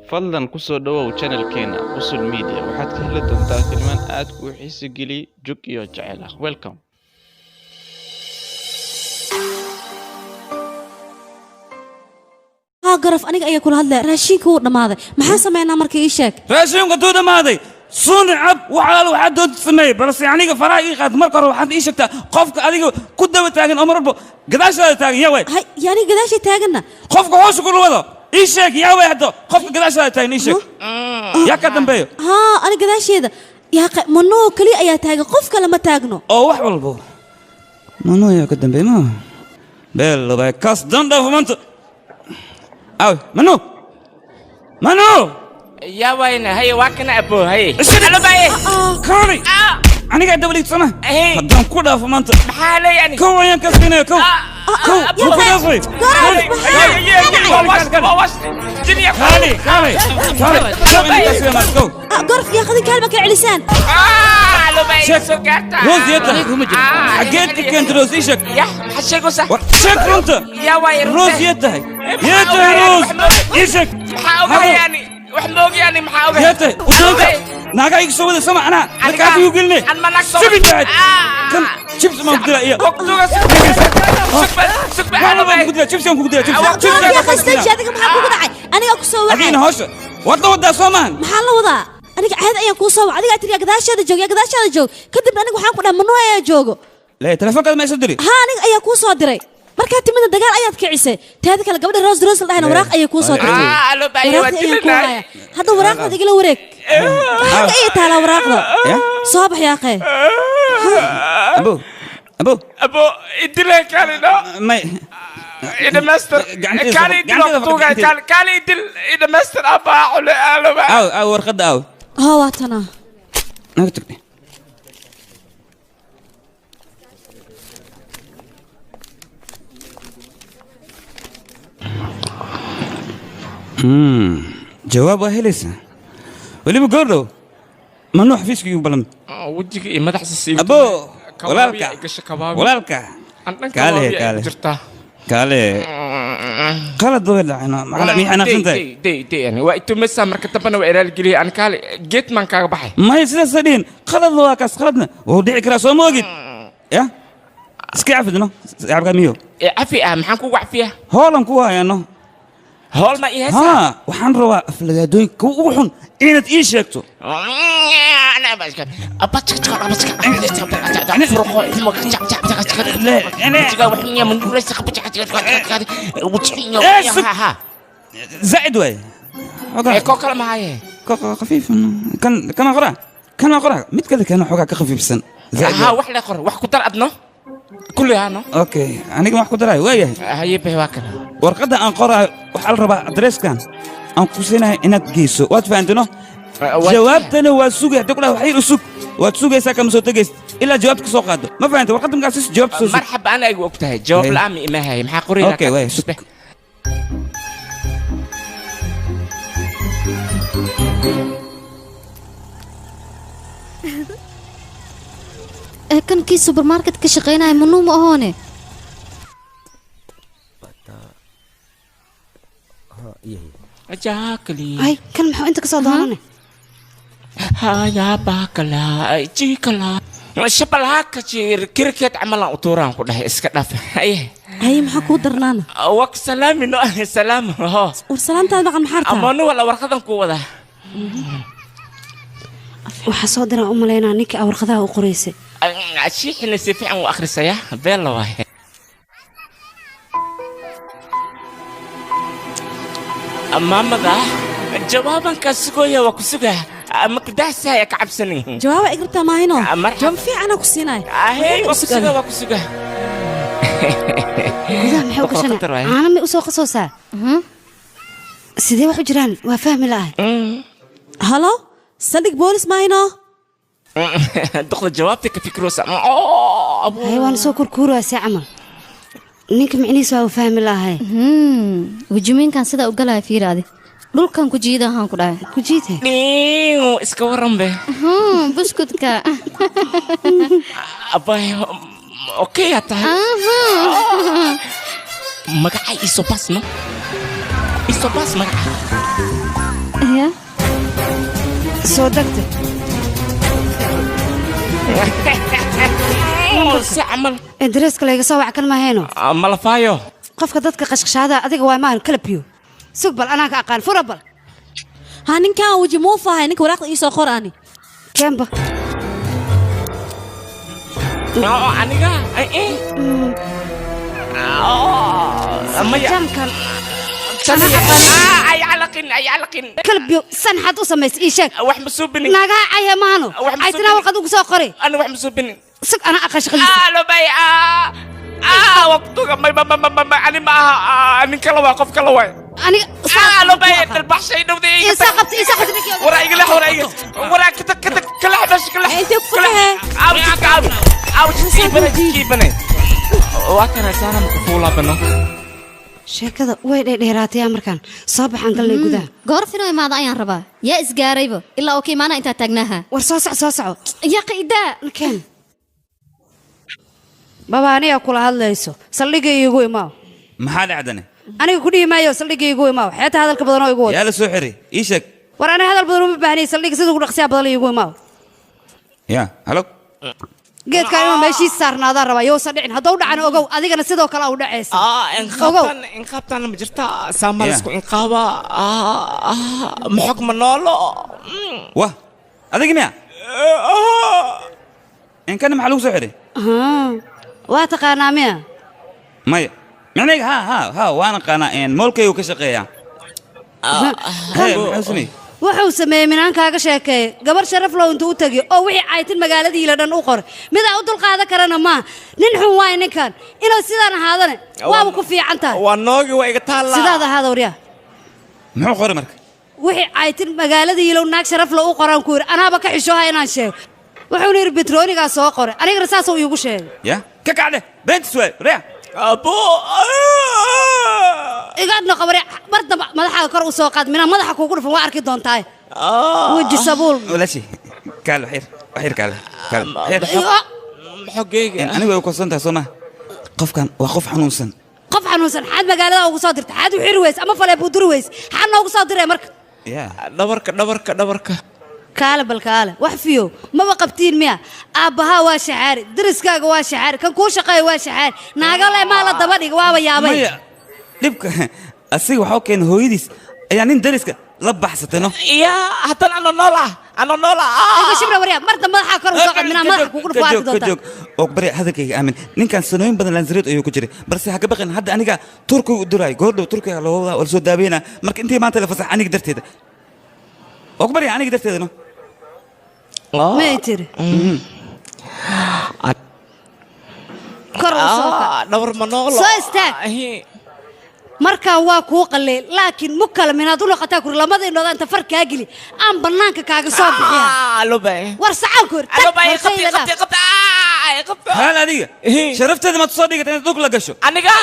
fadlan ku soo dhawow channelkeena Usul Media waxaad ka heli doontaa filmaan aad ku xiiso geli jug iyo jacayl ah. Welcome. garaf aniga ayaa kula hadlay raashinka uu dhamaaday maxaa sameeynaa markii ii sheeg raashinka tuu dhamaaday suncab waxaad dood sameey balse aniga faraha ii qaad marka hore waxaad ii sheegtaa qofka adiga ku daba taagan oo marba gadaashaada taagan yaa way hay yani gadaashay taaganna qofka hoos ku wado ii sheeg yaa way hadda qofka gadaashaada taagan ii sheeg yaa ka dambeeyo ani gadaasheeda yaa manoo kali ayaa taagan qof kale ma taagno oo wax walbo manoo yaa ka dambeeyo ma beel bay kas danda fumanta أو منو يا وين هي واكنا أبو هي أنا باي كاري أنا قاعد أقول لك سنة هدام كودا في منطقة محالي يعني كو يا كسبنا كو كذا صيف كاري قرف يا أخي كلمك على لسان روز يتا حقيتك كنت روز إيشك يا حشيك وصح شك أنت يا وين روز يتا روز إيشك يعني وحلوق يعني محاوي يتا وشلونك ناقا يكسو ذا سمع أنا لكافي يقولني شبي بعد كم شبت ما قدر إياه سكبة أنا ما قدر شبت ما قدر شبت يا أخي استنشادك محاكو قدعي أنا أكسو أدين هوش وضع سومان محل وضع أنا قاعد أيام كوسو أنا قاعد تري قداش هذا جو يا قداش هذا جو كذب أنا وحنا كنا منو يا جوجو لا تلفونك ما يصدري أنا أيام كوسو دري markaa timida dagaal ayaad kicisay taada kale gabadha roos lahayn waraaq ay ku soo dirtay hadda waraaqda igala wareeg halka ay taala waraaqda soo bax yaa qey ابو ادري كان ما اذا ماستر كان يدل كان يدل اذا ماستر ابا او ورقد او ها واتنا نكتب جواب هلسة واللي بقوله منوح فيش كي يبلم وجهك مدح السيف أبو ولالك كالي قال دول أنا دي يعني وقت مسا مركتبنا وإيرال جلي أنا كالي جيت من كعبحي ما يصير سدين خلد واكس خلدنا وديك راسه موجود يا سكي عفدنا يعرف ميو عفي محنكو وعفيه هولم كوا يا نو هول ما إيه ها وحن روا فلقادوين كوحن إنت إيش شكتو أنا بس أبتك أنا زائد وين كوكل معايا كوكل خفيف كان أقرأ ميت كذا كانوا حقك خفيف سن ها وحلا أقرأ وح كتر أدنى كله هانو أوكي أنا كم كتر وياه هاي بهواكنا ورقة أنقرأ وحال ربع أدرس كان أنقصنا إنك جيسو واتفانتنا جوابتنا والسوق تقول له حيل السوق والسوق يساك مسوت جيس إلا جوابك سوق هذا ما فهمت ورقة مقاسس جواب سوق مرحبا أنا وقتها جواب العام ما هي محقورين أوكي وين سوق كان كي سوبر ماركت كشقينا منو ما هون جاكلي هاي كان محو انت كصدانه ها يا باكلا جيكلا شبلها كثير كركت عمل أطوران كلها إسكت أي maxaa ku darnaana وك سلامي نو سلام ها warsalaantaada maqan maxarta أمانو ولا ورقة كودا waxa soo dira u maleynaa ninka warqadaha u qoraysay عشي حنا سيفي عن وآخر السياح بيلا واحد أما ماذا جوابا كسكويا وكسكويا أما كده سايا كعب سنين jawaab igrta ma hayno jam fiican ku siinay هاي وكسكويا gudaha maxay u gashanaa caana may u soo qasoosaa sidee wax u jiraan waa fahmi la'ahay halo saldhig boolis ma hayno دخل جوابتك في كروسة هاي وانا soo kurkuuraya si camal ninka micnihiisa waa u fahmi la'ahay wajiminkan sida u galay fiiraade dhulkan ku jiidahan ku dhahay ku jiide نيو iska waran be buskudka abay okay ata magacay iso bas magaca soo degta si camal dareeska layga soo wac kan mahayno malafaayo qofka dadka qashqashaada adiga waa maan kala biyo sug bal anaa ka aqaan fura bal ha ninkan waji muu fahay ninka waraaqda ii soo qor ani kemba aniga jamkan ay calaqin kala biyo san xad u samays ii sheeg wax ma suubinin nagaa caya maano aytana warqad ugu soo qori ana wax ma suubinin sug anaa aqaan shaqadiisa lo bay waqtiga ma ani ma aha nin kala waa qof kala waay aniga lo bay dalbaxshay dhawday isa qabta warayga kada kala xabash kala inta ku fahay kiibane waa kana saana ku fuulabano sheekada way dheeraatay markaan soo baxan galnay gudaha goor fino imaada ayaan rabaa yaa isgaarayba ilaa oo kiimaana inta taagnaaha war soo soco yaa qiida nakeen baba aniga kula hadlayso saldhiga iigu imaaw maxaa dhacdane aniga ku dhihi maayo saldhiga iigu imaaw xeeta hadalka badan oo igu wada yaa la soo xiri ii sheeg war aniga hadal badan uma baahnay saldhiga sida ugu dhaqsiya badan iigu imaaw ya halo geedka inuu meeshii saarnaada raba yoo sadhicin hadduu dhacan ogow adigana sidoo kale u dhacaysa inqaabtan ma jirta saamal isku inqaaba maxog ma noolo wah adiga miya inkana maxaa lagu soo xidhay waa taqaanaa miya maya micnayga ha waan aqaanaa moolkaygu ka shaqeeyaa muxuu sameeyey wuxuu sameeyey minaankaaga sheekeeye gabar sharaf low intuu u tegiyo oo wixii caytin magaaladiila dhan u qoray midaa u dulqaadan karana maaha nin xun waay ninkan inuu sidaan ahaadane waaba ku fiican tahay waa noogi waa iga taallaa sidaad ahaada waryaa muxuu qoray marka wixii caytin magaaladiilow naag sharaf low u qoraan ku yidhi anaaba ka xishooha inaan sheego wuxuuna yidhi betroonigaa soo qoray anigana saasuu iigu sheegay ya ka kacde beentis waay waryaa abo igaadna qabare mar damba madaxaaga kor u soo qaad minaa madaxa kuugu dhufan waa arki doontaa weji sabuul walaashi kaal waxyar kaal maxogeyga anigu way ku korsantahay soo ma qofkan waa qof xanuunsan xaad magaalada ugu soo dirta xaad u xiri weys ama falee buu duri weys xaad noogu soo diray marka ya dhabarka kaale bal kaale wax fiyo maba qabtiin miya aabbahaa waa shaxaari dariskaaga waa shaxaari kan kuu shaqeeya waa shaxaari naagale maa la daba dhiga waaba yaabay maya dhibka asiga waxaa keenay hooyadiis ayaa nin dariska la baxsatay no ya haddana ano noola iga shibra waryaa mar dambe madaxaa kor u soo qaad minaa madaxa kuugu dhufan waa arki doontaa joog oo bari hadalkayga aamin ninkan sanooyin badan laansareed ayuu ku jiray balse ha ka baqin hadda aniga turkiga u diraay goordhow turkiga loo wadaa wala soo daaweynaa marka intii maanta la fasax aniga darteeda oo ku bari aniga darteeda no may tiri kor u soo qaad dhabar ma noolo soo istaag markaan waa kuu qaleel laakiin mu kale minaad u noqotaa kuri lamada indhooda inta far kaa geli aan bannaanka kaaga soo bixiya war sacaan ku haal adiga sharafteeda maad soo dhigata inaad dhug la gasho aniga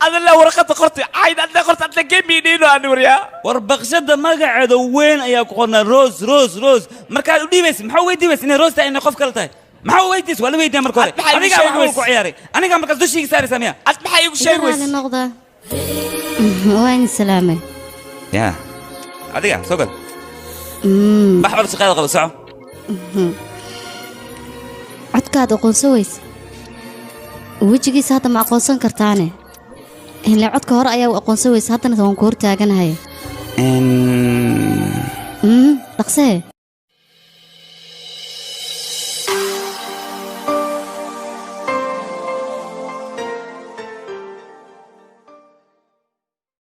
adala warqada qortay cayd adla qortay adla geemidhiino aan wariyaa war baqshada magaceeda weyn ayaa ku qornaa roos markaad u dhiibaysa maxaa weydiibaysa inay roos tahay inay qof kale tahay maxaa weydiis waa la weydiiya marka hore adiga waxaa ku ciyaaray aniga markaas dushiga saaraysa miya ad maxay igu sheegaysaa noqdaa waan salaamay ya adiga soo gal bax wala shaqada qabo soco codkaad aqoonsan weyse wejigiisa hadda ma aqoonsan kartaane ilaa codka hore ayaa u aqoonsan weyse haddana waan ku hor taaganahay dhaqsee